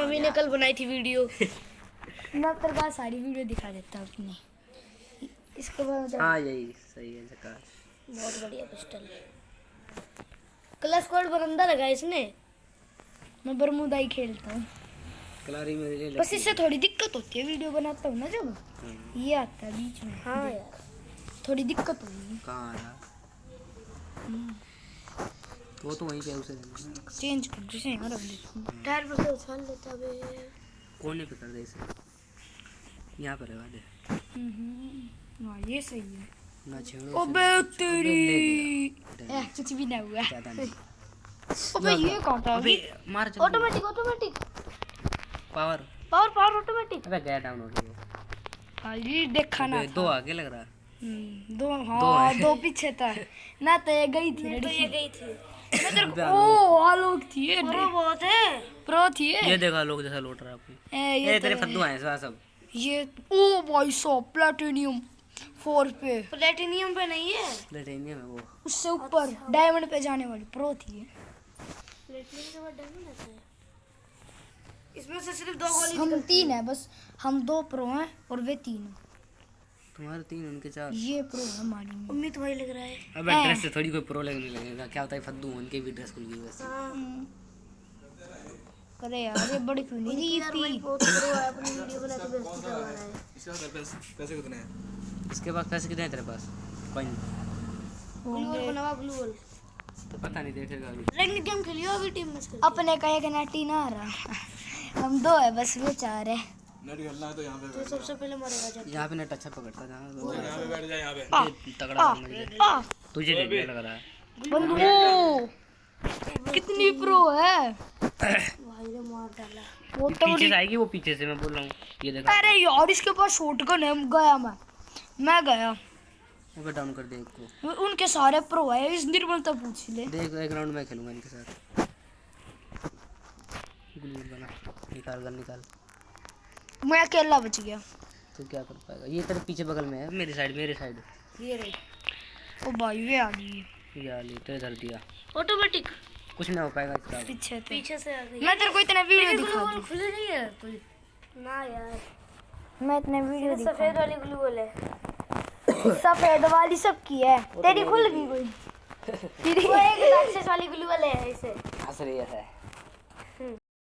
Mummy ने कल बनाई थी वीडियो। मैं तेरे पास सारी वीडियो दिखा देता हूँ अपनी। इसके बाद हाँ यही सही है झकास। बहुत बढ़िया पिस्टल। क्लच कोड बरंदा लगा इसने। मैं बरमूदा ही खेलता हूँ। कलारी मेरे लिए बस इससे थोड़ी दिक्कत होती है वीडियो बनाता हूँ ना जब ये आता है बीच में। हाँ यार थोड़ी दिक्कत होगी। कहाँ आ रहा? वो तो वहीं पे उसे चेंज कर दो से टायर पर से उछाल लेता बे। कोने पे कर दे इसे, यहाँ पर लगा दे। हाँ ये सही है। ना छेड़ो अबे तेरी ले कुछ भी ना हुआ। ज्यादा नहीं। अबे ये कौन था? अबे मार जल्दी। Automatic power. Power automatic. अबे गया डाउनलोड हो। हाँ ये देखा ना। दो आगे लग रहा। दो हाँ दो पीछे था ना तो ये गई थी। तो ये गई थी। ओ आलोक थी ये। प्रो बहुत है। प्रो थी ये देखा लोग जैसा लौट रहा है। ये तेरे फद्दू आए सब। ये ओ भाई साहब प्लैटिनियम 4 पे। प्लेटिनियम पे नहीं है। प्लेटिनियम है वो। उससे ऊपर डायमंड पे जाने वाली प्रो थी ये। प्लेटिनियम के बाद डायमंड आता है। इसमें से सिर्फ 2 गोली हम 3 है बस। हम 2 प्रो हैं और वे 3 हैं। तुम्हारे 3 उनके 4। ये प्रो है हमारी में। उम्मीद वही लग रहा है। अबे ड्रेस से थोड़ी कोई प्रो लगने लगेगा। क्या होता है फद्दू उनके भी ड्रेस खुल गई वैसे। अरे यार ये बड़ी खुली थी यार भाई बहुत प्रो है। अपनी वीडियो बना के बेइज्जती करवा रहा है। पैसे कितने हैं? इसके बाद पैसे कितने हैं तेरे पास? कोई ग्लू वॉल बनावा ग्लू वॉल। तो पता नहीं देखेगा अभी। रैंक गेम खेलियो अभी टीम मैच कर। अपने का एक नाटी ना आ रहा। हम 2 है बस वे 4 है। नेट खेलना है तो यहाँ पे तो सबसे पहले मरेगा जा। यहाँ पे नेट अच्छा पकड़ता जहाँ यहाँ पे बैठ जा यहाँ पे। तगड़ा मुझे तुझे देखने लग रहा है। बंदू कितनी प्रो है। भाई ने मार डाला। वो ये तो पीछे से आएगी वो पीछे से मैं बोल रहा हूँ ये देखा। अरे यार इसके पास शॉटगन है। गया मैं गया। अबे डाउन कर दे एक को। उनके सारे प्रो है। इस निर्मल तक पूछ ले। देख एक राउंड में खेलूंगा इनके साथ। गुल्ली बना निकाल गन निकाल। मैं अकेला बच गया। तो क्या कर पाएगा? ये तेरे पीछे बगल में है मेरी साइड ये रही। ओ भाई वे आ गई ये ले तेरे धर दिया। ऑटोमेटिक कुछ नहीं हो पाएगा इसका। पीछे थे। पीछे से आ गई। मैं तेरे को इतना वीडियो दिखा दूं। खुले नहीं है कोई ना यार। मैं इतने वीडियो दिखा सफेद वाली ग्लू वॉल है। सफेद वाली सबकी है। तेरी खुल गई कोई। वो एक राक्षस वाली ग्लू वॉल है इसे। हंस रही है।